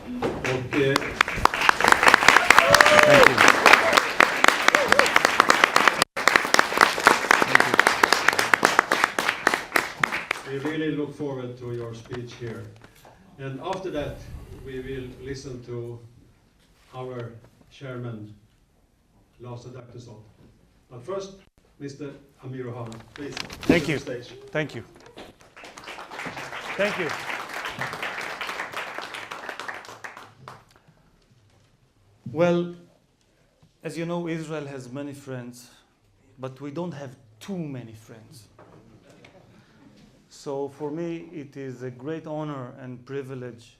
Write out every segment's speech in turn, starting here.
Och, Thank you. we really look forward to your speech here. And after that, we will listen to our chairman, Lars Adaktusson. But first, Mr. Amir Ohana, please. Thank to you. the stage. Thank you. Thank you. Well, as you know, Israel has many friends, but we don't have too many friends. So for me, it is a great honor and privilege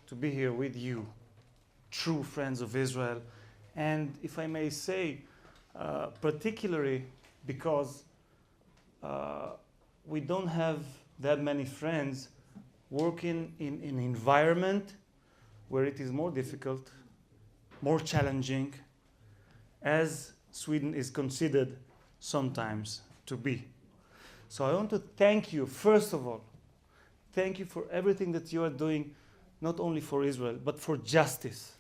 to be here with you, true friends of Israel. And if I may say, particularly because we don't have that many friends working in an environment where it is more difficult, more challenging, as Sweden is considered sometimes to be. So I want to thank you, first of all, thank you for everything that you are doing, not only for Israel, but for justice,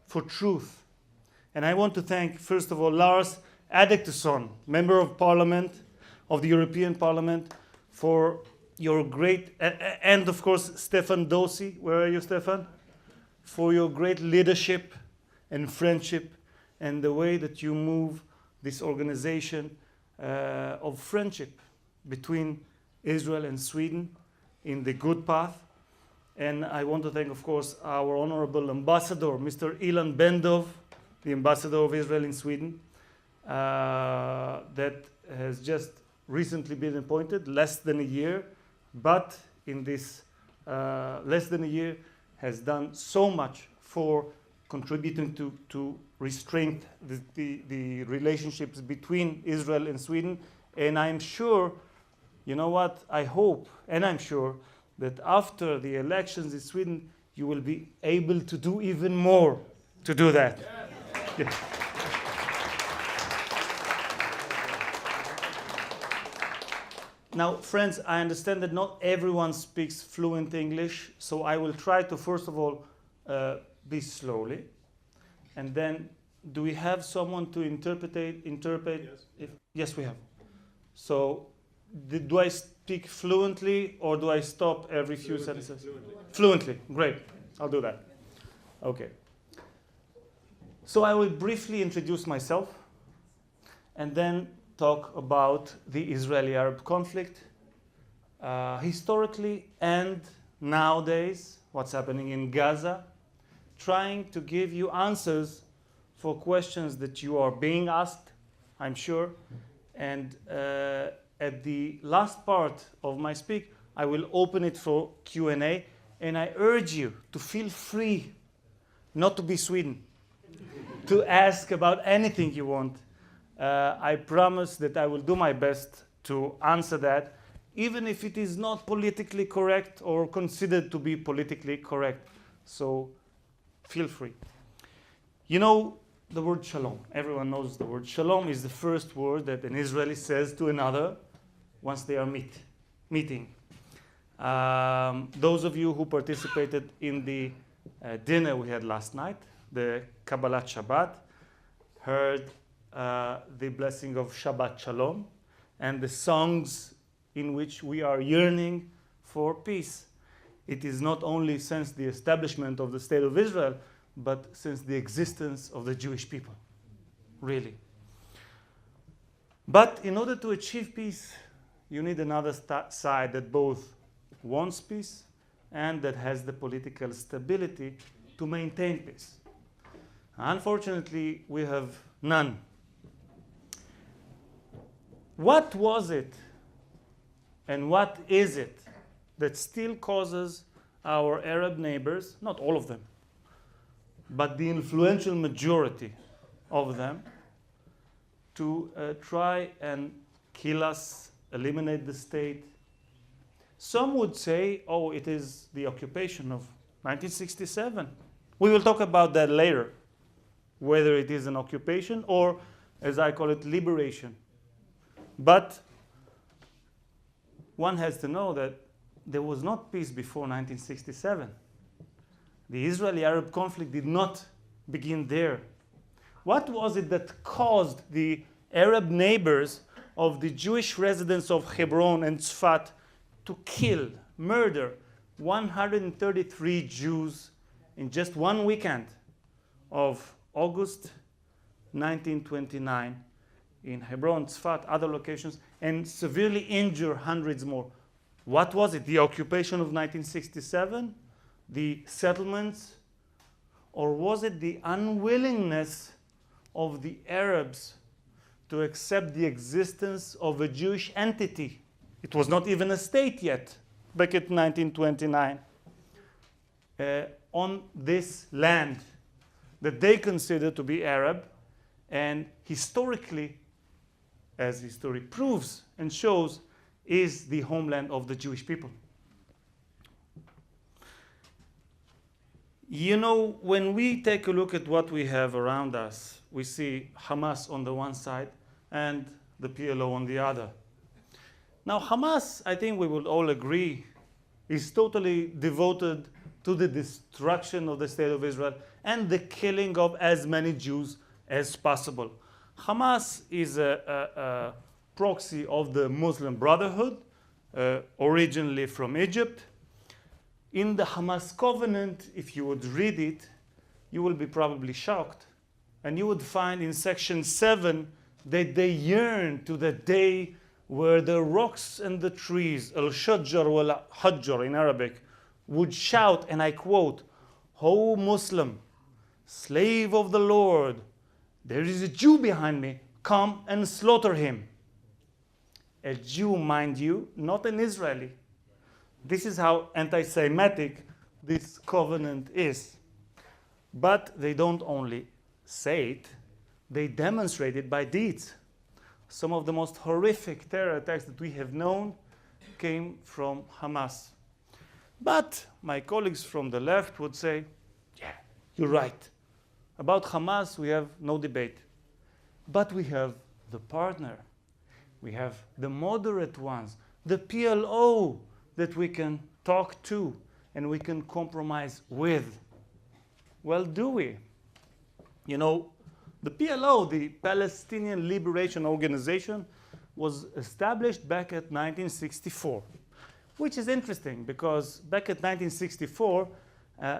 for truth. And I want to thank, first of all, Lars Adaktusson, Member of Parliament of the European Parliament, for your great, and of course, Stefan Dossi, where are you, Stefan? For your great leadership and friendship and the way that you move this organization of friendship between Israel and Sweden in the good path. And I want to thank, of course, our honorable ambassador, Mr. Ilan Bendov, the ambassador of Israel in Sweden, that has just recently been appointed, less than a year, but in this less than a year has done so much for contributing to restrain the relationships between Israel and Sweden. And I'm sure, you know what, I hope, and I'm sure, that after the elections in Sweden, you will be able to do even more to do that. Yeah. Now, friends, I understand that not everyone speaks fluent English, so I will try to, first of all, be slowly. And then, do we have someone to interpret? Yes. Yes, we have. So, do I speak fluently or do I stop every few sentences? Fluently, great. I'll do that. Okay. So I will briefly introduce myself and then talk about the Israeli-Arab conflict, historically and nowadays, what's happening in Gaza, trying to give you answers for questions that you are being asked, I'm sure, and at the last part of my speak, I will open it for Q&A, and I urge you to feel free, not to be Sweden, to ask about anything you want. I promise that I will do my best to answer that, even if it is not politically correct or considered to be politically correct. So feel free. You know the word shalom. Everyone knows the word shalom is the first word that an Israeli says to another once they are meeting. Those of you who participated in the dinner we had last night, the Kabbalat Shabbat, heard the blessing of Shabbat Shalom and the songs in which we are yearning for peace. It is not only since the establishment of the State of Israel, but since the existence of the Jewish people, really. But in order to achieve peace, you need another side that both wants peace and that has the political stability to maintain peace. Unfortunately, we have none. What was it and what is it that still causes our Arab neighbors, not all of them, but the influential majority of them, to try and kill us, eliminate the state? Some would say, oh, it is the occupation of 1967. We will talk about that later, whether it is an occupation or, as I call it, liberation. But one has to know that there was not peace before 1967. The Israeli-Arab conflict did not begin there. What was it that caused the Arab neighbors of the Jewish residents of Hebron and Tzfat to kill, murder 133 Jews in just one weekend of August 1929 in Hebron, Tzfat, other locations, and severely injure hundreds more? What was it? The occupation of 1967? The settlements? Or was it the unwillingness of the Arabs to accept the existence of a Jewish entity? It was not even a state yet, back in 1929, on this land that they consider to be Arab, and historically, as history proves and shows, is the homeland of the Jewish people. You know, when we take a look at what we have around us, we see Hamas on the one side and the PLO on the other. Now, Hamas, I think we will all agree, is totally devoted to the destruction of the state of Israel and the killing of as many Jews as possible. Hamas is a proxy of the Muslim Brotherhood, originally from Egypt. In the Hamas covenant, if you would read it, you will be probably shocked. And you would find in section 7 that they yearn to the day where the rocks and the trees, al-shajjar wal-hajjar in Arabic, would shout, and I quote, "O Muslim, slave of the Lord, there is a Jew behind me, come and slaughter him." A Jew, mind you, not an Israeli. This is how anti-Semitic this covenant is. But they don't only say it, they demonstrate it by deeds. Some of the most horrific terror attacks that we have known came from Hamas. But my colleagues from the left would say, yeah, you're right. About Hamas, we have no debate. But we have the partner. We have the moderate ones, the PLO that we can talk to and we can compromise with. Well, do we? You know, the PLO, the Palestinian Liberation Organization, was established back at 1964, which is interesting because back at 1964,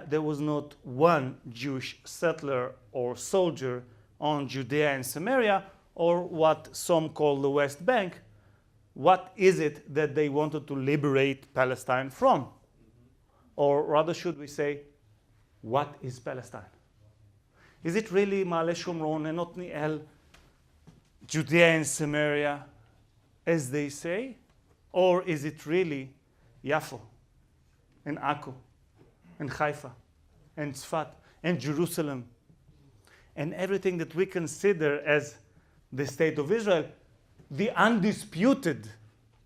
there was not one Jewish settler or soldier on Judea and Samaria, or what some call the West Bank. What is it that they wanted to liberate Palestine from? Or rather, should we say, what is Palestine? Is it really Ma'ale Shomron and Otniel, Judea and Samaria, as they say? Or is it really Yafo and Akko and Haifa and Tzfat and Jerusalem and everything that we consider as the state of Israel, the undisputed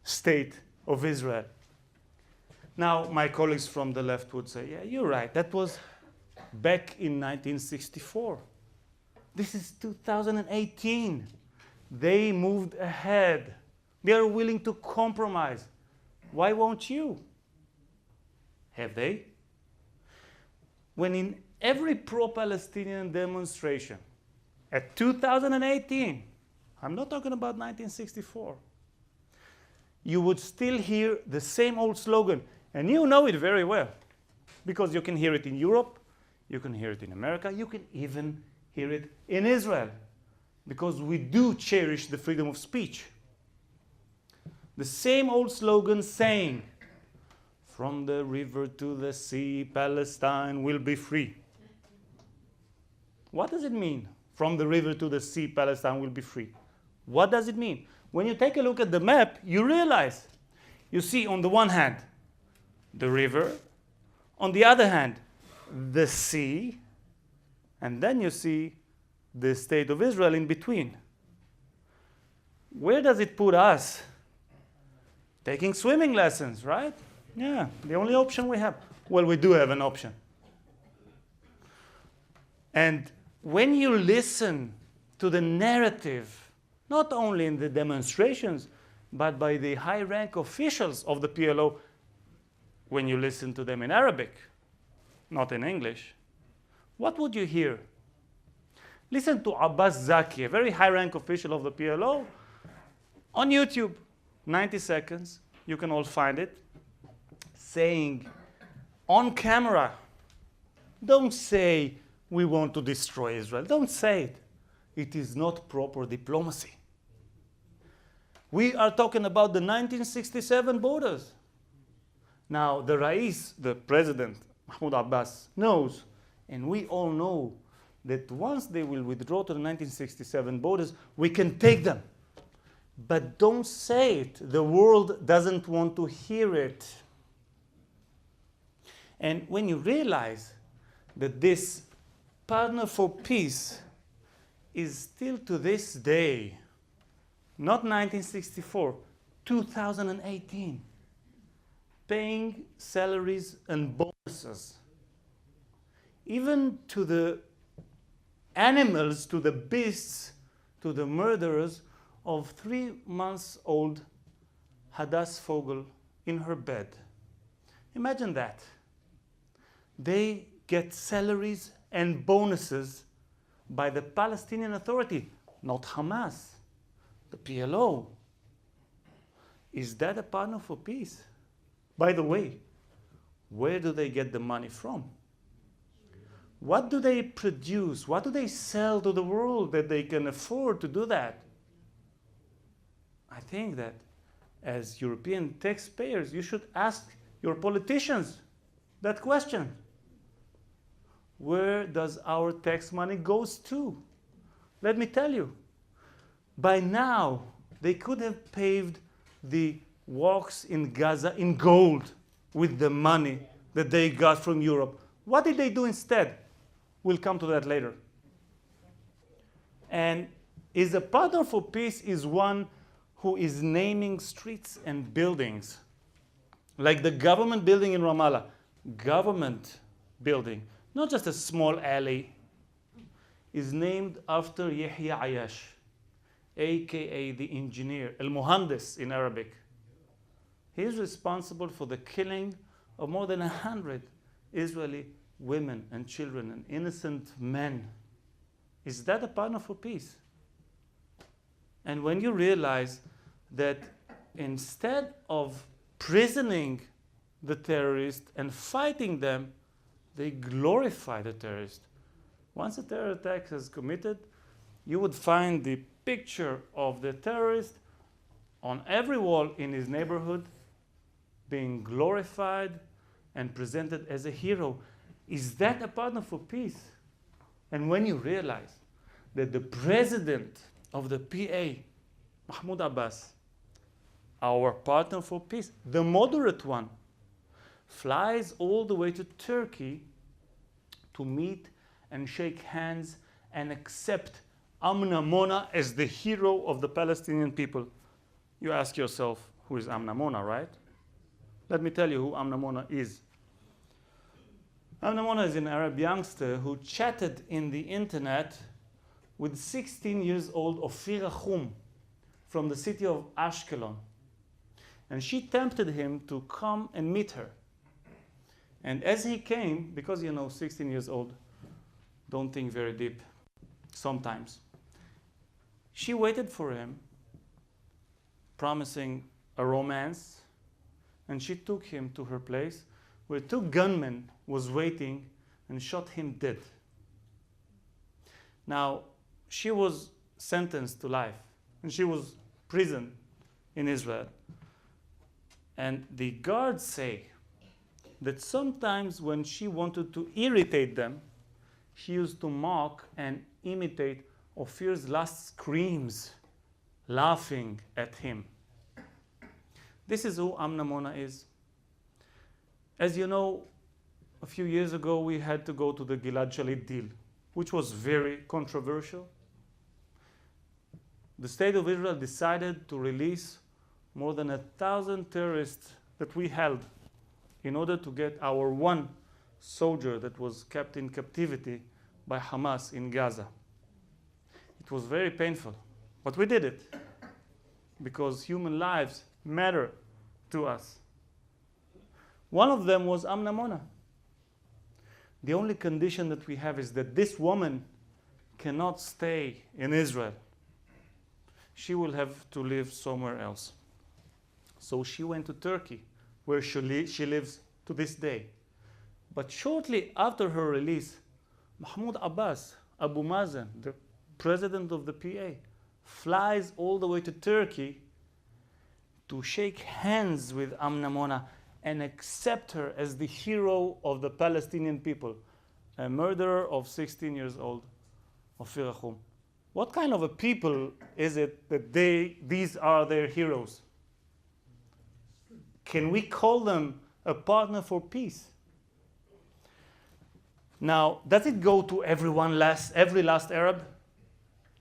state of Israel? Now, my colleagues from the left would say, yeah, you're right, that was back in 1964. This is 2018. They moved ahead. They are willing to compromise. Why won't you? Have they? When in every pro-Palestinian demonstration at 2018, I'm not talking about 1964, you would still hear the same old slogan, and you know it very well, because you can hear it in Europe, you can hear it in America, you can even hear it in Israel, because we do cherish the freedom of speech. The same old slogan saying, "From the river to the sea, Palestine will be free." What does it mean? From the river to the sea, Palestine will be free. What does it mean? When you take a look at the map, you realize, you see on the one hand, the river, on the other hand, the sea, and then you see the state of Israel in between. Where does it put us? Taking swimming lessons, right? Yeah, the only option we have. Well, we do have an option. And when you listen to the narrative, not only in the demonstrations, but by the high-rank officials of the PLO, when you listen to them in Arabic, not in English, what would you hear? Listen to Abbas Zaki, a very high-rank official of the PLO, on YouTube, 90 seconds, you can all find it, saying on camera, don't say we want to destroy Israel. Don't say it. It is not proper diplomacy. We are talking about the 1967 borders. Now, the Rais, the president, Mahmoud Abbas, knows, and we all know, that once they will withdraw to the 1967 borders, we can take them. But don't say it. The world doesn't want to hear it. And when you realize that this partner for peace is still to this day, not 1964, 2018, paying salaries and bonuses, even to the animals, to the beasts, to the murderers of 3-month-old Hadass Fogel in her bed. Imagine that. They get salaries and bonuses by the Palestinian Authority, not Hamas, the PLO. Is that a partner for peace? By the way, where do they get the money from? What do they produce? What do they sell to the world that they can afford to do that? I think that as European taxpayers, you should ask your politicians that question. Where does our tax money goes to? Let me tell you, by now, they could have paved the walks in Gaza in gold with the money that they got from Europe. What did they do instead? We'll come to that later. And is a partner for peace is one who is naming streets and buildings. Like the government building in Ramallah. Government building, not just a small alley, is named after Yahya Ayash, aka the engineer, al-Muhandis in Arabic. He is responsible for the killing of more than 100 Israeli women and children and innocent men. Is that a partner for peace? And when you realize that instead of prisoning the terrorists and fighting them, they glorify the terrorist. Once a terror attack is committed, you would find the picture of the terrorist on every wall in his neighborhood being glorified and presented as a hero. Is that a partner for peace? And when you realize that the president of the PA, Mahmoud Abbas, our partner for peace, the moderate one, flies all the way to Turkey to meet and shake hands and accept Amna Mona as the hero of the Palestinian people. You ask yourself, who is Amna Mona, right? Let me tell you who Amna Mona is. Amna Mona is an Arab youngster who chatted in the internet with 16 years old Ofira Khum from the city of Ashkelon. And she tempted him to come and meet her. And as he came, because 16 years old, don't think very deep sometimes. She waited for him, promising a romance, and she took him to her place where 2 gunmen was waiting and shot him dead. Now, she was sentenced to life, and she was imprisoned in Israel. And the guards say that sometimes when she wanted to irritate them, she used to mock and imitate Ofir's last screams, laughing at him. This is who Amna Mona is. As you know, a few years ago we had to go to the Gilad Shalit deal, which was very controversial. The state of Israel decided to release more than 1,000 terrorists that we held in order to get our one soldier that was kept in captivity by Hamas in Gaza. It was very painful, but we did it because human lives matter to us. One of them was Amna Mona. The only condition that we have is that this woman cannot stay in Israel. She will have to live somewhere else. So she went to Turkey, where she lives to this day. But shortly after her release, Mahmoud Abbas, Abu Mazen, the president of the PA, flies all the way to Turkey to shake hands with Amna Mona and accept her as the hero of the Palestinian people, a murderer of 16 years old, Ofir Achum. What kind of a people is it that these are their heroes? Can we call them a partner for peace? Now, does it go to every last Arab?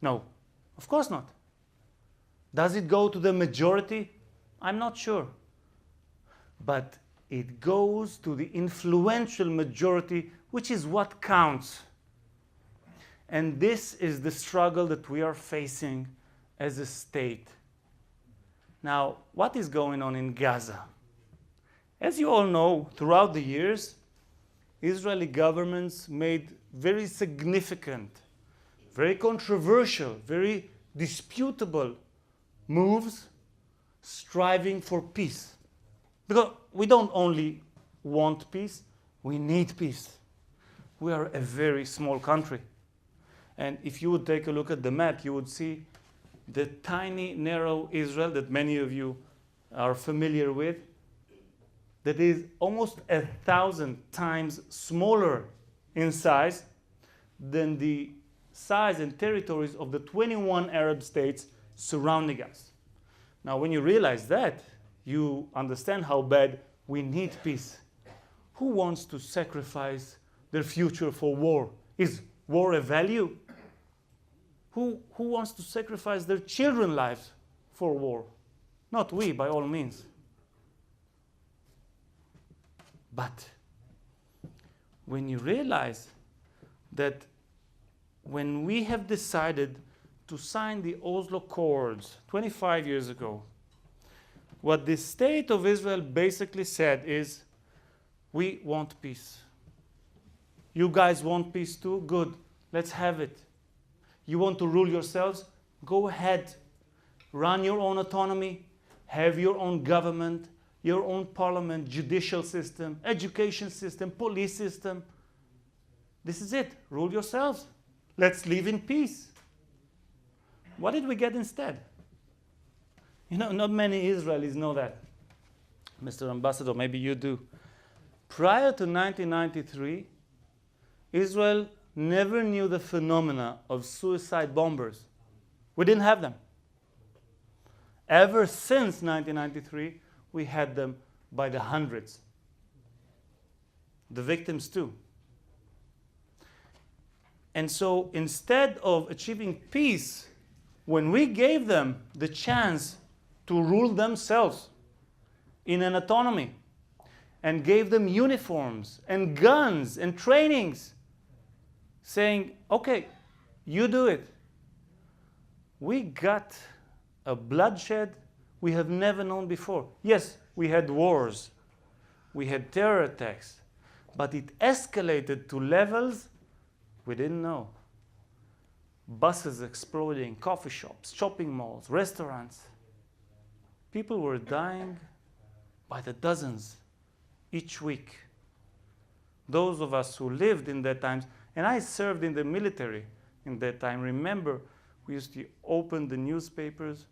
No, of course not. Does it go to the majority? I'm not sure. But it goes to the influential majority, which is what counts. And this is the struggle that we are facing as a state. Now, what is going on in Gaza? As you all know, throughout the years, Israeli governments made very significant, very controversial, very disputable moves striving for peace. Because we don't only want peace, we need peace. We are a very small country. And if you would take a look at the map, you would see the tiny, narrow Israel that many of you are familiar with, that is almost 1,000 times smaller in size than the size and territories of the 21 Arab states surrounding us. Now, when you realize that, you understand how bad we need peace. Who wants to sacrifice their future for war? Is war a value? Who wants to sacrifice their children's lives for war? Not we, by all means. But when you realize that when we have decided to sign the Oslo Accords 25 years ago, what the state of Israel basically said is, we want peace. You guys want peace too? Good. Let's have it. You want to rule yourselves? Go ahead. Run your own autonomy. Have your own government, your own parliament, judicial system, education system, police system. This is it. Rule yourselves. Let's live in peace. What did we get instead? You know, not many Israelis know that. Mr. Ambassador, maybe you do. Prior to 1993, Israel never knew the phenomena of suicide bombers. We didn't have them. Ever since 1993, we had them by the hundreds. The victims too. And so instead of achieving peace, when we gave them the chance to rule themselves in an autonomy and gave them uniforms and guns and trainings, saying, okay, you do it, we got a bloodshed we have never known before. Yes, we had wars, we had terror attacks, but it escalated to levels we didn't know. Buses exploding, coffee shops, shopping malls, restaurants. People were dying by the dozens each week. Those of us who lived in that times, and I served in the military in that time, remember we used to open the newspapers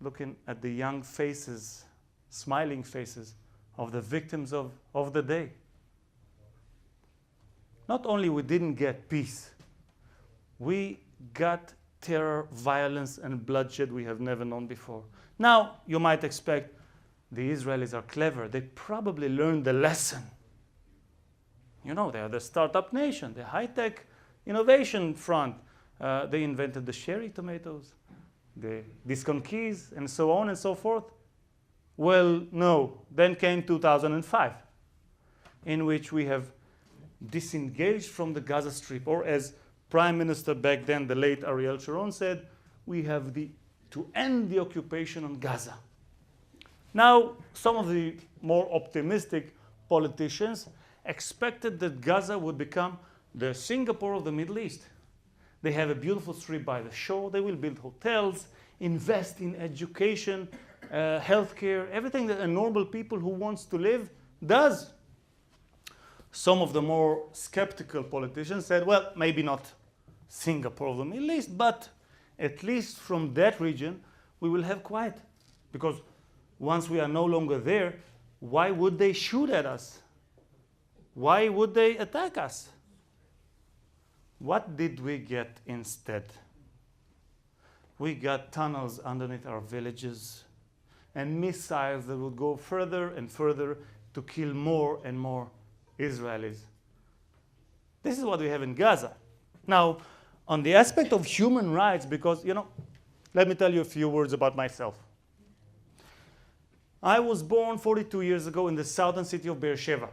looking at the young faces, smiling faces of the victims of the day. Not only we didn't get peace, we got terror, violence, and bloodshed we have never known before. Now, you might expect the Israelis are clever. They probably learned the lesson. You know, they are the startup nation, the high-tech innovation front. They invented the cherry tomatoes, the discount keys, and so on and so forth. Well, no. Then came 2005, in which we have disengaged from the Gaza Strip, or as Prime Minister back then, the late Ariel Sharon, said, we have to end the occupation on Gaza. Now, some of the more optimistic politicians expected that Gaza would become the Singapore of the Middle East. They have a beautiful strip by the shore. They will build hotels, invest in education, healthcare, everything that a normal people who wants to live does. Some of the more skeptical politicians said, well, maybe not Singapore of the Middle East, but at least from that region, we will have quiet. Because once we are no longer there, why would they shoot at us? Why would they attack us? What did we get instead? We got tunnels underneath our villages and missiles that would go further and further to kill more and more Israelis. This is what we have in Gaza. Now, on the aspect of human rights, because, let me tell you a few words about myself. I was born 42 years ago in the southern city of Beersheba.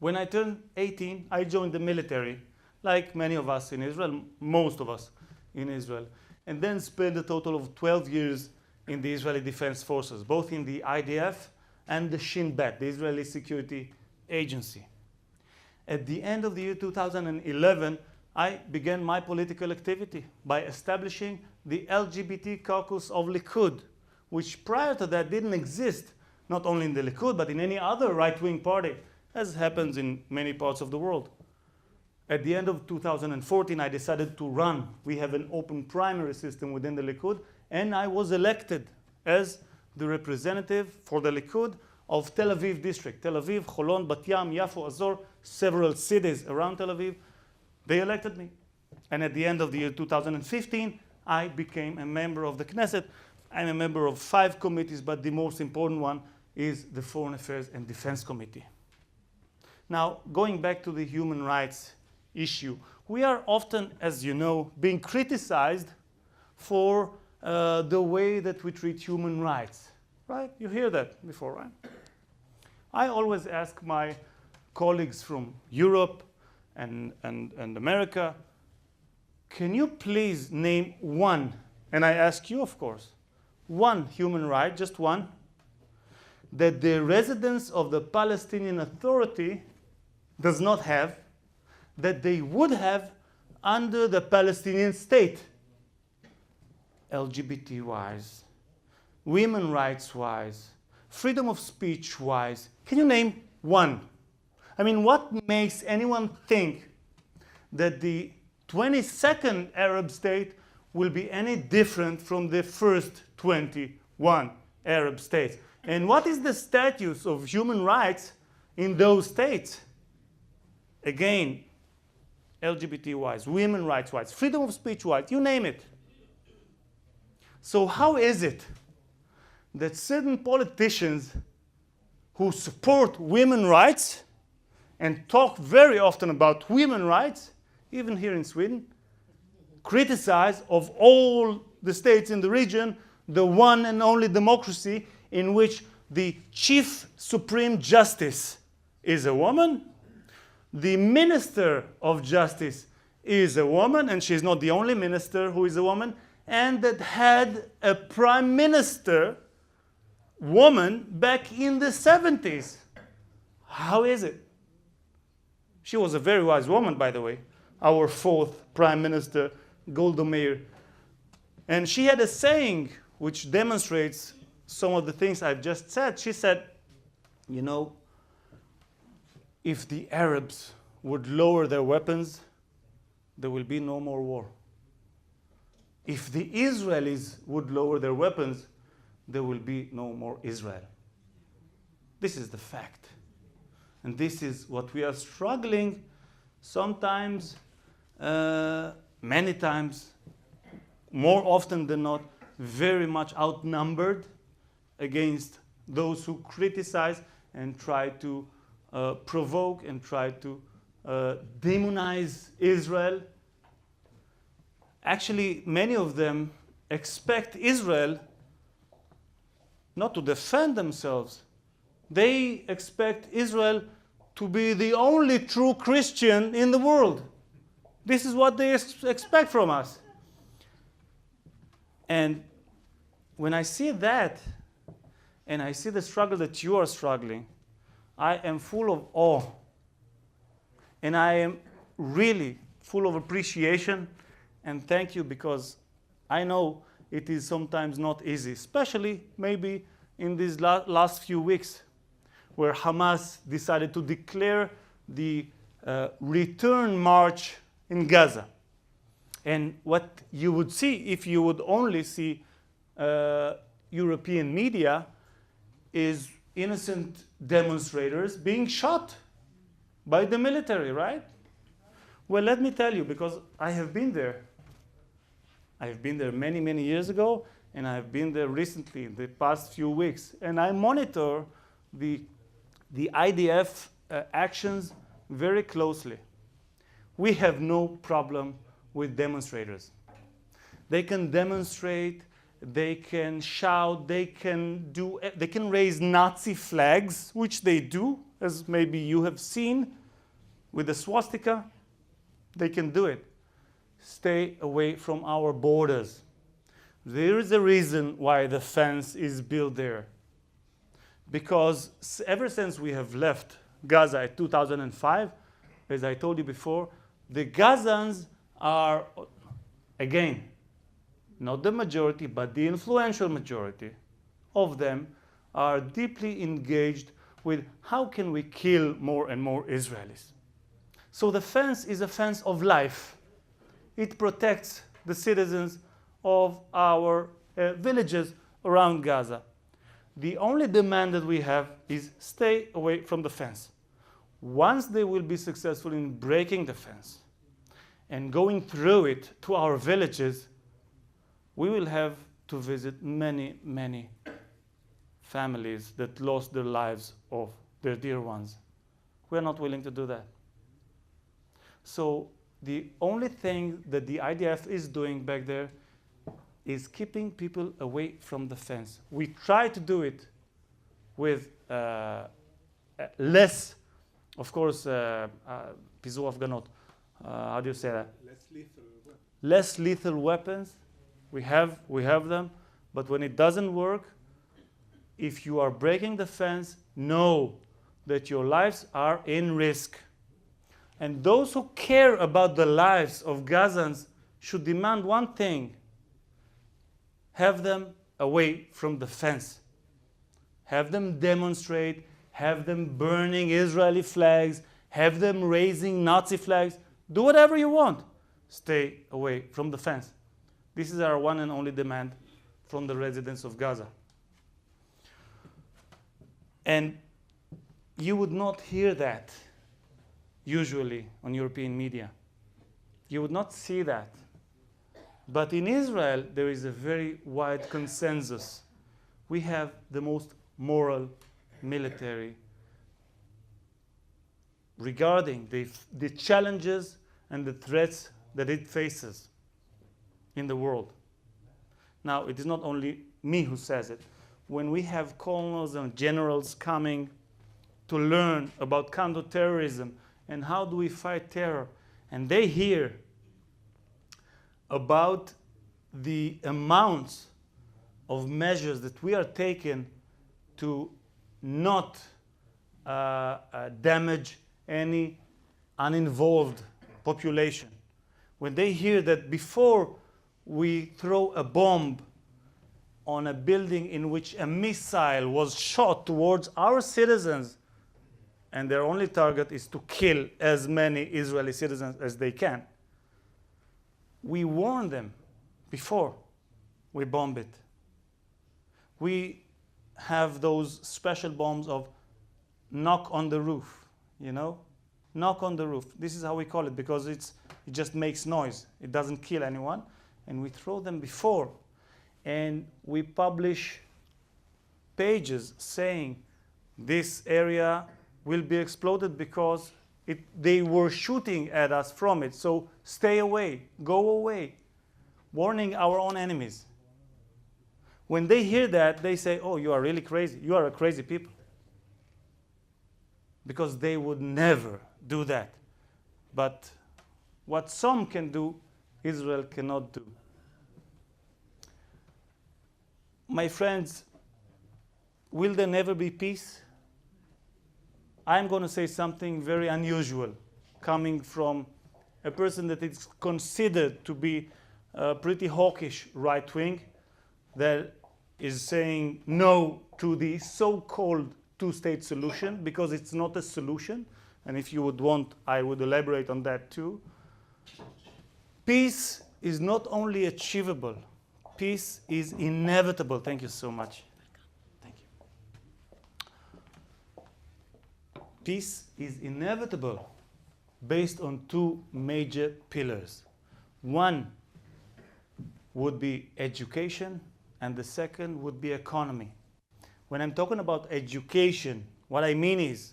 When I turned 18, I joined the military, like many of us in Israel, most of us in Israel, and then spent a total of 12 years in the Israeli Defense Forces, both in the IDF and the Shin Bet, the Israeli Security Agency. At the end of the year 2011, I began my political activity by establishing the LGBT caucus of Likud, which prior to that didn't exist, not only in the Likud, but in any other right-wing party, as happens in many parts of the world. At the end of 2014, I decided to run. We have an open primary system within the Likud, and I was elected as the representative for the Likud of Tel Aviv district. Tel Aviv, Holon, Bat Yam, Yafo, Azor, several cities around Tel Aviv. They elected me. And at the end of the year 2015, I became a member of the Knesset. I'm a member of 5 committees, but the most important one is the Foreign Affairs and Defense Committee. Now, going back to the human rights issue, we are often, as you know, being criticized for the way that we treat human rights, right? You hear that before, right? I always ask my colleagues from Europe and America, can you please name one, and I ask you, of course, one human right, just one, that the residents of the Palestinian Authority does not have, that they would have under the Palestinian state, LGBT-wise, women rights-wise, freedom of speech-wise. Can you name one? I mean, what makes anyone think that the 22nd Arab state will be any different from the first 21 Arab states? And what is the status of human rights in those states? Again, LGBT-wise, women rights-wise, freedom of speech-wise, you name it. So how is it that certain politicians who support women's rights and talk very often about women's rights, even here in Sweden, criticize of all the states in the region the one and only democracy in which the chief supreme justice is a woman, the minister of justice is a woman, and she's not the only minister who is a woman, and that had a prime minister woman back in the 70s. How is it? She was a very wise woman, by the way, our 4th prime minister, Golda Meir. And she had a saying which demonstrates some of the things I've just said. She said, you know, if the Arabs would lower their weapons, there will be no more war. If the Israelis would lower their weapons, there will be no more Israel. This is the fact. And this is what we are struggling sometimes, many times, more often than not, very much outnumbered against those who criticize and try to provoke and try to demonize Israel. Actually, many of them expect Israel not to defend themselves. They expect Israel to be the only true Christian in the world. This is what they expect from us. And when I see that, and I see the struggle that you are struggling, I am full of awe. And I am really full of appreciation and thank you, because I know it is sometimes not easy, especially maybe in these last few weeks where Hamas decided to declare the return march in Gaza. And what you would see if you would only see European media is innocent demonstrators being shot by the military, right? Well, let me tell you, because I have been there. I have been there many, many years ago, and I have been there recently, in the past few weeks. And I monitor the IDF actions very closely. We have no problem with demonstrators. They can demonstrate, they can shout, they can raise Nazi flags, which they do, as maybe you have seen with the swastika. They can do it. Stay away from our borders. There is a reason why the fence is built there. Because ever since we have left Gaza in 2005, as I told you before, the Gazans are, again, not the majority, but the influential majority of them are deeply engaged with how can we kill more and more Israelis. So the fence is a fence of life. It protects the citizens of our villages around Gaza. The only demand that we have is stay away from the fence. Once they will be successful in breaking the fence and going through it to our villages, we will have to visit many, many families that lost their lives of their dear ones. We are not willing to do that. So the only thing that the IDF is doing back there is keeping people away from the fence. We try to do it with less, of course, פיזור הפגנות. How do you say that? Less lethal weapons. We have them, but when it doesn't work, if you are breaking the fence, know that your lives are in risk. And those who care about the lives of Gazans should demand one thing: have them away from the fence. Have them demonstrate, have them burning Israeli flags, have them raising Nazi flags. Do whatever you want. Stay away from the fence. This is our one and only demand from the residents of Gaza. And you would not hear that usually on European media. You would not see that. But in Israel, there is a very wide consensus. We have the most moral military regarding the challenges and the threats that it faces in the world. Now, it is not only me who says it. When we have colonels and generals coming to learn about counterterrorism and how do we fight terror, and they hear about the amounts of measures that we are taking to not damage any uninvolved population. When they hear that before we throw a bomb on a building in which a missile was shot towards our citizens, and their only target is to kill as many Israeli citizens as they can, we warn them before we bomb it. We have those special bombs of knock on the roof, you know? Knock on the roof. This is how we call it, because it just makes noise. It doesn't kill anyone. And we throw them before. And we publish pages saying this area will be exploded because they were shooting at us from it. So stay away, go away, warning our own enemies. When they hear that, they say, oh, you are really crazy. You are a crazy people. Because they would never do that. But what some can do, Israel cannot do. My friends, will there never be peace? I'm going to say something very unusual, coming from a person that is considered to be pretty hawkish right-wing, that is saying no to the so-called two-state solution, because it's not a solution. And if you would want, I would elaborate on that too. Peace is not only achievable, peace is inevitable. Thank you so much. Thank you. Peace is inevitable based on two major pillars. One would be education, and the second would be economy. When I'm talking about education, what I mean is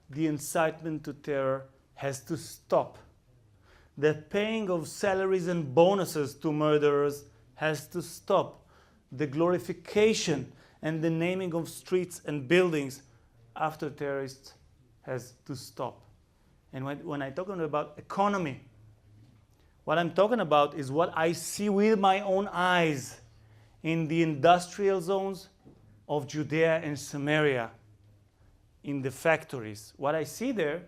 the incitement to terror has to stop. The paying of salaries and bonuses to murderers has to stop. The glorification and the naming of streets and buildings after terrorists has to stop. And when I'm talking about economy, what I'm talking about is what I see with my own eyes in the industrial zones of Judea and Samaria, in the factories. What I see there,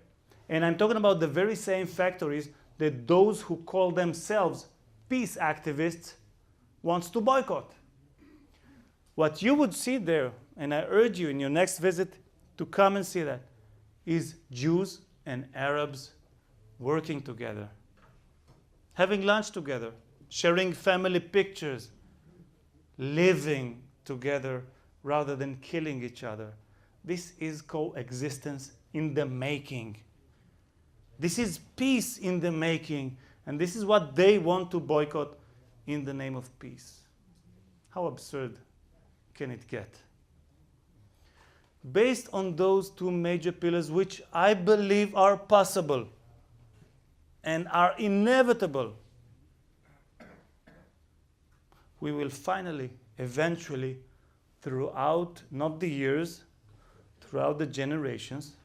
and I'm talking about the very same factories that those who call themselves peace activists wants to boycott. What you would see there, and I urge you in your next visit to come and see that, is Jews and Arabs working together, having lunch together, sharing family pictures, living together rather than killing each other. This is coexistence in the making. This is peace in the making, and this is what they want to boycott in the name of peace. How absurd can it get? Based on those two major pillars, which I believe are possible and are inevitable, we will finally, eventually, throughout, not the years, throughout the generations,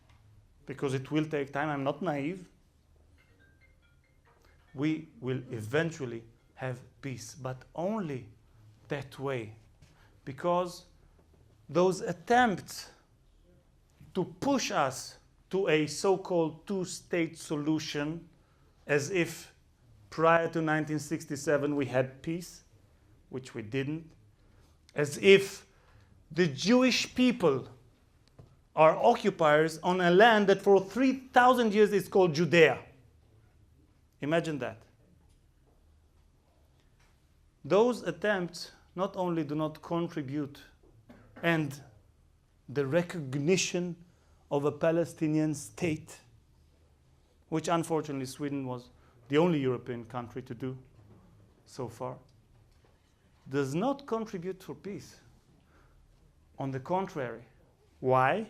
because it will take time, I'm not naive, we will eventually have peace, but only that way. Because those attempts to push us to a so-called two-state solution, as if prior to 1967 we had peace, which we didn't, as if the Jewish people are occupiers on a land that for 3,000 years is called Judea. Imagine that. Those attempts not only do not contribute and the recognition of a Palestinian state, which unfortunately Sweden was the only European country to do so far, does not contribute for peace. On the contrary. Why?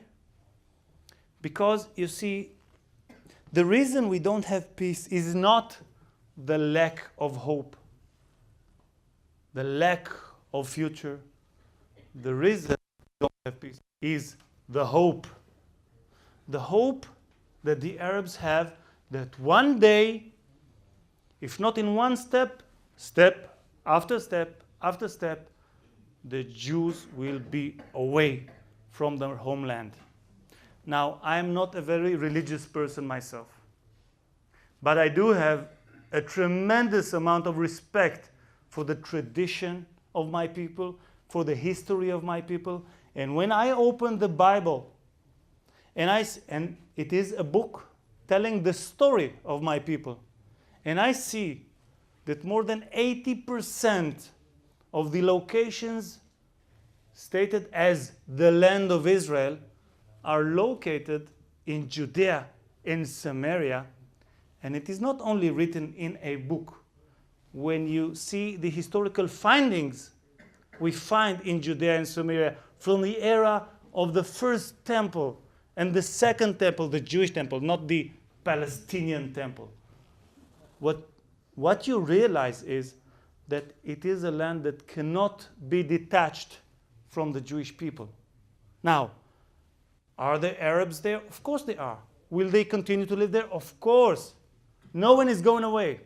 Because, you see, the reason we don't have peace is not the lack of hope, the lack of future. The reason we don't have peace is the hope. The hope that the Arabs have that one day, if not in one step, step after step after step, the Jews will be away from their homeland. Now, I'm not a very religious person myself, but I do have a tremendous amount of respect for the tradition of my people, for the history of my people. And when I open the Bible, and it is a book telling the story of my people, and I see that more than 80% of the locations stated as the land of Israel are located in Judea, in Samaria, and it is not only written in a book. When you see the historical findings we find in Judea and Samaria from the era of the first temple and the second temple, the Jewish temple, not the Palestinian temple, what you realize is that it is a land that cannot be detached from the Jewish people. Now, are there Arabs there? Of course they are. Will they continue to live there? Of course. No one is going away.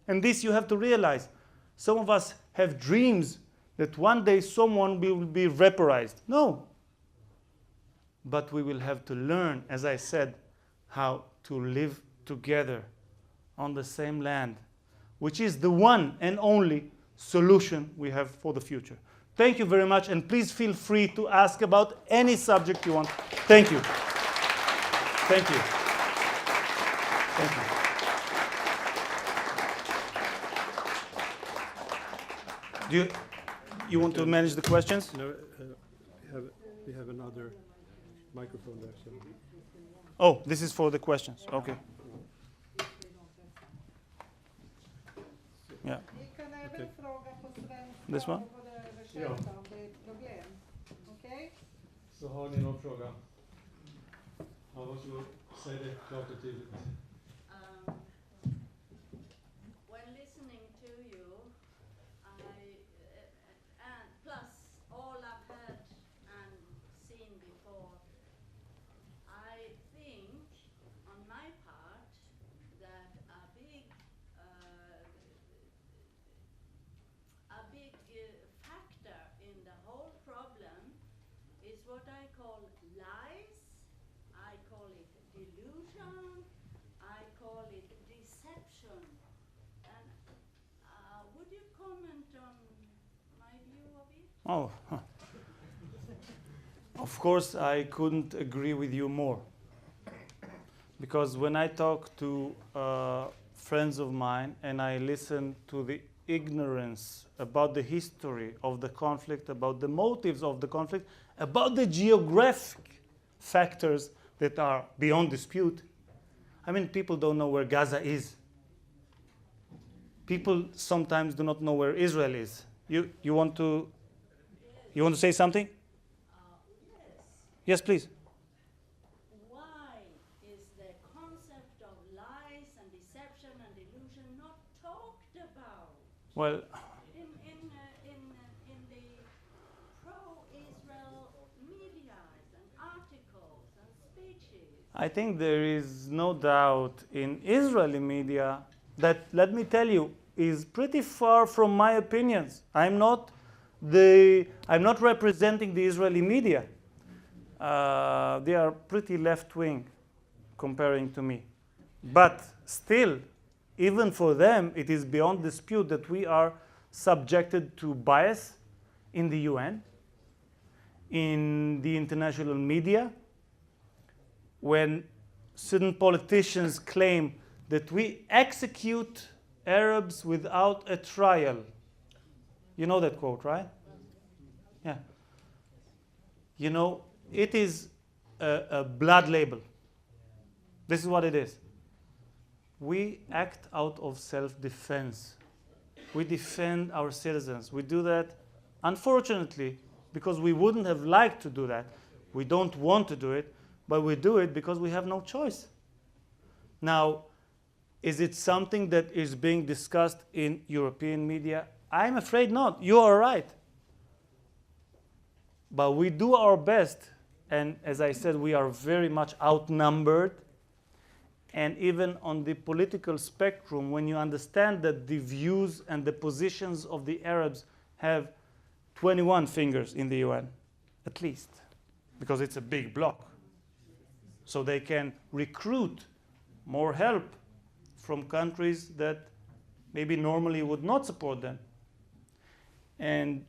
And this you have to realize. Some of us have dreams that one day someone will be vaporized. No. but we will have to learn, as I said, how to live together on the same land, which is the one and only solution we have for the future. Thank you very much, and please feel free to ask about any subject you want. Thank you. Thank you. Thank you. Do you want to manage the questions? No, we have another microphone there. So. Oh, this is for the questions. Okay. Yeah. Okay. This one? Ja. Så har ni någon fråga? Ja, varsågod. Säg det klart och tydligt. When listening to you, and plus all I've heard and seen before, I think on my part that a big factor in the whole problem is what I call lies. I call it delusion. I call it deception. And would you comment on my view of it? Oh, of course, I couldn't agree with you more. Because when I talk to friends of mine and I listen to the ignorance about the history of the conflict, about the motives of the conflict, about the geographic factors that are beyond dispute. I mean, people don't know where Gaza is. People sometimes do not know where Israel is. You want to say something? Yes. Yes, please. Why is the concept of lies and deception and delusion not talked about Well, in the pro-Israel media and articles and speeches? I think there is no doubt in Israeli media that, let me tell you, is pretty far from my opinions. I'm not representing the Israeli media. They are pretty left-wing comparing to me. But still, even for them, it is beyond dispute that we are subjected to bias in the UN, in the international media, when certain politicians claim that we execute Arabs without a trial. You know that quote, right? Yeah. You know, it is a blood label. This is what it is. We act out of self-defense. We defend our citizens. We do that, unfortunately, because we wouldn't have liked to do that. We don't want to do it, but we do it because we have no choice. Now, is it something that is being discussed in European media? I'm afraid not. You are right. But we do our best, and as I said, we are very much outnumbered. And even on the political spectrum, when you understand that the views and the positions of the Arabs have 21 fingers in the UN, at least, because it's a big bloc. So they can recruit more help from countries that maybe normally would not support them. And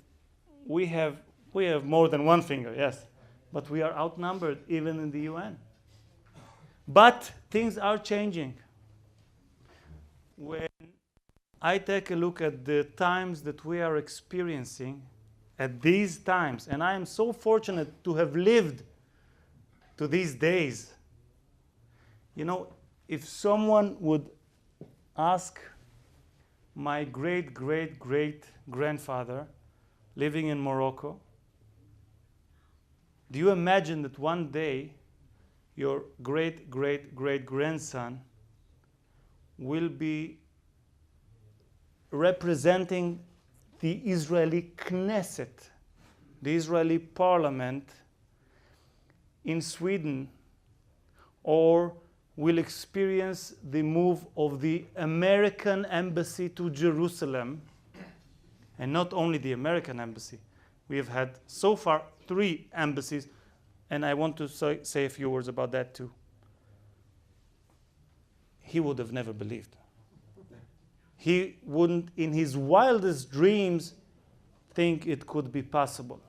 we have more than one finger, yes, but we are outnumbered even in the UN. But things are changing. When I take a look at the times that we are experiencing at these times, and I am so fortunate to have lived to these days. You know, if someone would ask my great-great-great-grandfather living in Morocco, do you imagine that one day your great-great-great-grandson will be representing the Israeli Knesset, the Israeli parliament in Sweden, or will experience the move of the American embassy to Jerusalem, and not only the American embassy. We have had so far 3 embassies and I want to say a few words about that too. He would have never believed. He wouldn't, in his wildest dreams, think it could be possible.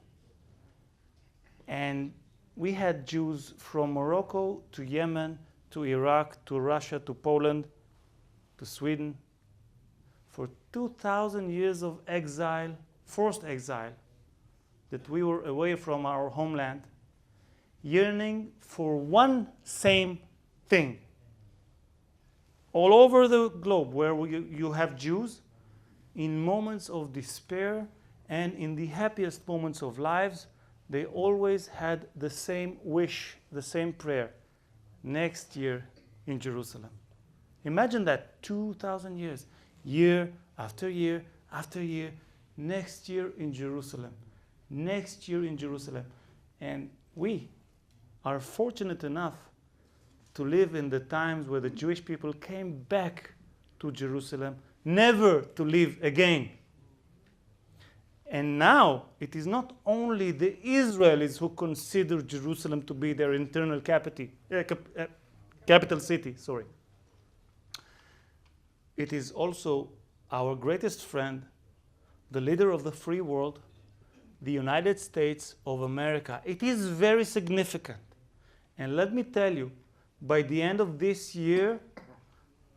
And we had Jews from Morocco to Yemen to Iraq to Russia to Poland to Sweden for 2,000 years of exile, forced exile, that we were away from our homeland, yearning for one same thing. All over the globe where you have Jews, in moments of despair and in the happiest moments of lives, they always had the same wish, the same prayer. Next year in Jerusalem. Imagine that, 2,000 years, year after year after year, next year in Jerusalem, next year in Jerusalem. And we are fortunate enough to live in the times where the Jewish people came back to Jerusalem, never to leave again. And now it is not only the Israelis who consider Jerusalem to be their internal capital city. Sorry. It is also our greatest friend, the leader of the free world, the United States of America. It is very significant. And let me tell you, by the end of this year,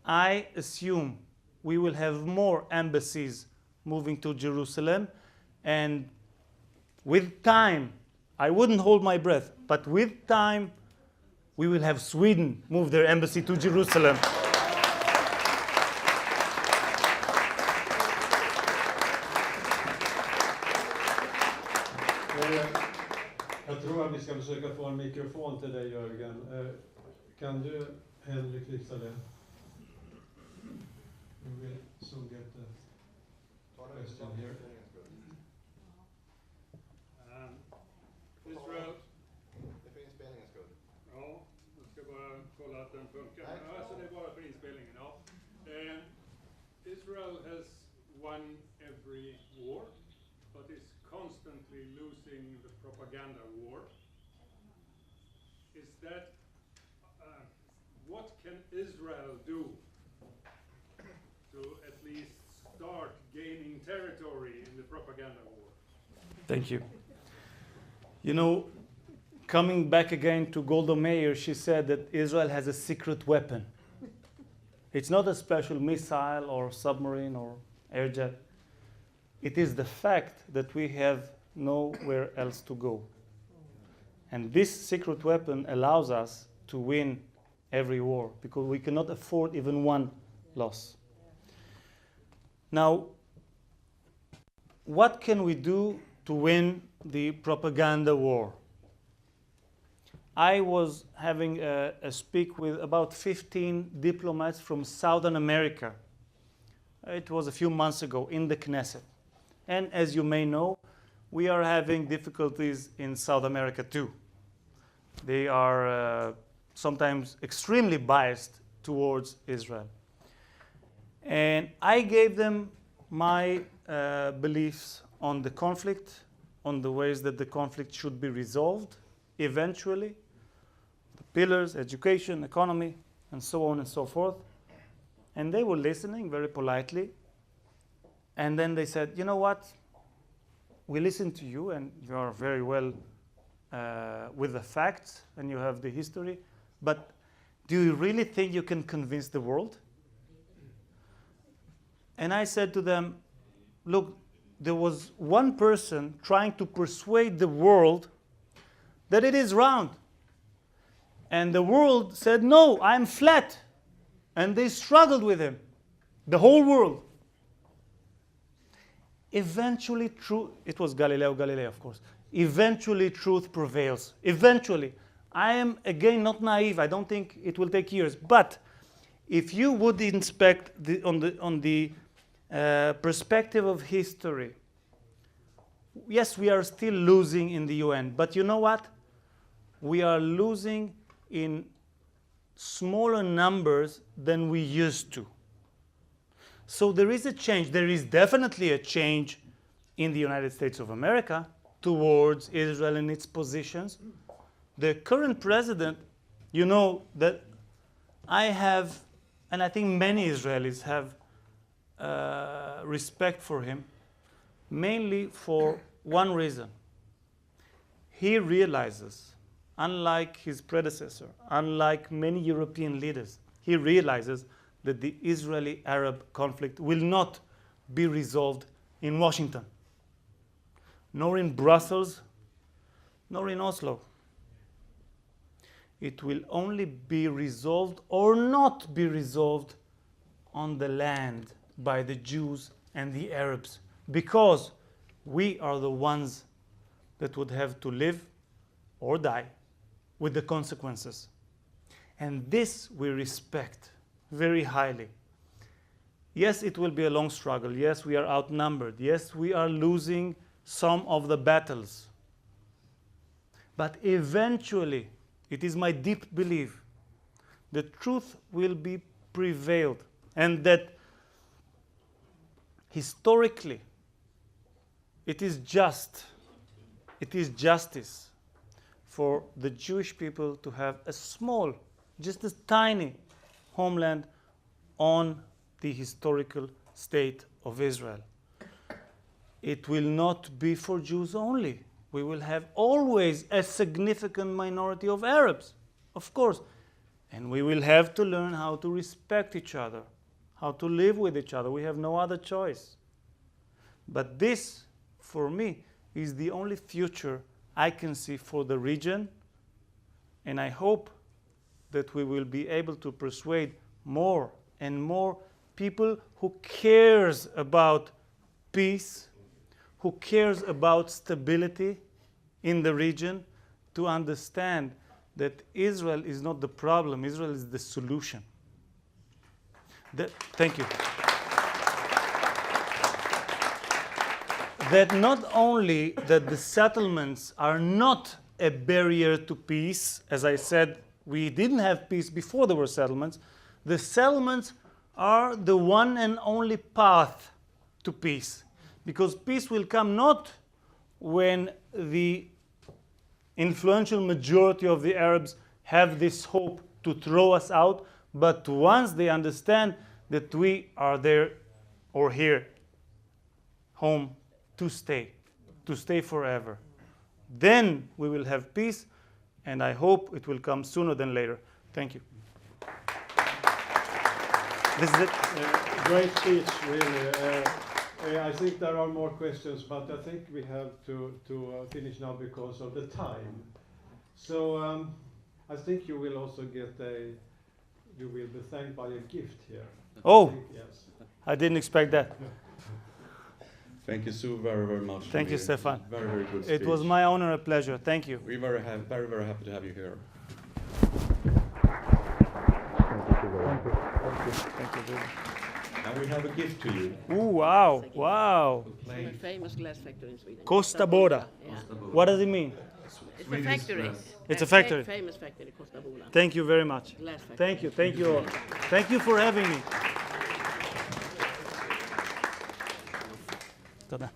I assume we will have more embassies moving to Jerusalem. And with time, I wouldn't hold my breath, but with time, we will have Sweden move their embassy to Jerusalem. Jag tror att vi ska försöka få en mikrofon till dig, Jörgen. Kan du, Henrik, fixa det? We will soon get the question here. Israel. Det är för inspelningens skull. Ja, jag ska bara kolla att den funkar. Ja, alltså det är bara för inspelningen, ja. Israel has won every war, but is constantly losing the propaganda war. Is that, what can Israel do to at least start gaining territory in the propaganda war? Thank you. You know, coming back again to Golda Meir, she said that Israel has a secret weapon. It's not a special missile or submarine or air jet. It is the fact that we have nowhere else to go. And this secret weapon allows us to win every war because we cannot afford even one loss. Now, what can we do to win the propaganda war? I was having a speak with about 15 diplomats from Southern America. It was a few months ago in the Knesset. And as you may know, we are having difficulties in South America too. They are sometimes extremely biased towards Israel. And I gave them my beliefs on the conflict, on the ways that the conflict should be resolved eventually, the pillars, education, economy, and so on and so forth. And they were listening very politely. And then they said, you know what? We listened to you, and you are very well with the facts, and you have the history. But do you really think you can convince the world? And I said to them, look, there was one person trying to persuade the world that it is round. And the world said, no, I'm flat. And they struggled with him, the whole world. Eventually, it was Galileo Galilei, of course. Eventually, truth prevails. Eventually. I am, again, not naive. I don't think it will take years. But if you would inspect on the perspective of history, yes, we are still losing in the UN. But you know what? We are losing in smaller numbers than we used to. So there is a change. There is definitely a change in the United States of America towards Israel and its positions. The current president, you know that I have, and I think many Israelis have respect for him, mainly for one reason. He realizes, unlike his predecessor, unlike many European leaders, he realizes that the Israeli-Arab conflict will not be resolved in Washington, nor in Brussels, nor in Oslo. It will only be resolved or not be resolved on the land by the Jews and the Arabs, because we are the ones that would have to live or die with the consequences. And this we respect very highly. Yes, it will be a long struggle. Yes, we are outnumbered. Yes, we are losing some of the battles. But eventually, it is my deep belief that truth will be prevailed, and that historically it is justice for the Jewish people to have a small, just a tiny homeland on the historical state of Israel. It will not be for Jews only. We will have always a significant minority of Arabs, of course. And we will have to learn how to respect each other, how to live with each other. We have no other choice. But this, for me, is the only future I can see for the region. And I hope that we will be able to persuade more and more people who cares about peace, who cares about stability in the region, to understand that Israel is not the problem, Israel is the solution. Thank you. That not only that the settlements are not a barrier to peace, as I said, we didn't have peace before there were settlements. The settlements are the one and only path to peace. Because peace will come not when the influential majority of the Arabs have this hope to throw us out, but once they understand that we are there or here, home, to stay forever. Then we will have peace, and I hope it will come sooner than later. Thank you. This is it. Great speech, really. I think there are more questions, but I think we have to finish now because of the time. So I think you will also get you will be thanked by a gift here. Oh, yes. I didn't expect that. Thank you so very, very much. Thank you, Stefan. Very, very good speech. It was my honor and pleasure. Thank you. We're very, very, very happy to have you here. Thank you. And we have a gift to you. Ooh, wow, wow. It's a famous glass factory in Sweden. Costa Boda. Yeah. What does it mean? It's a factory. It's a factory. Famous factory, Costa Boda. Thank you very much. Glass factory. Thank you all. Thank you for having me. תודה.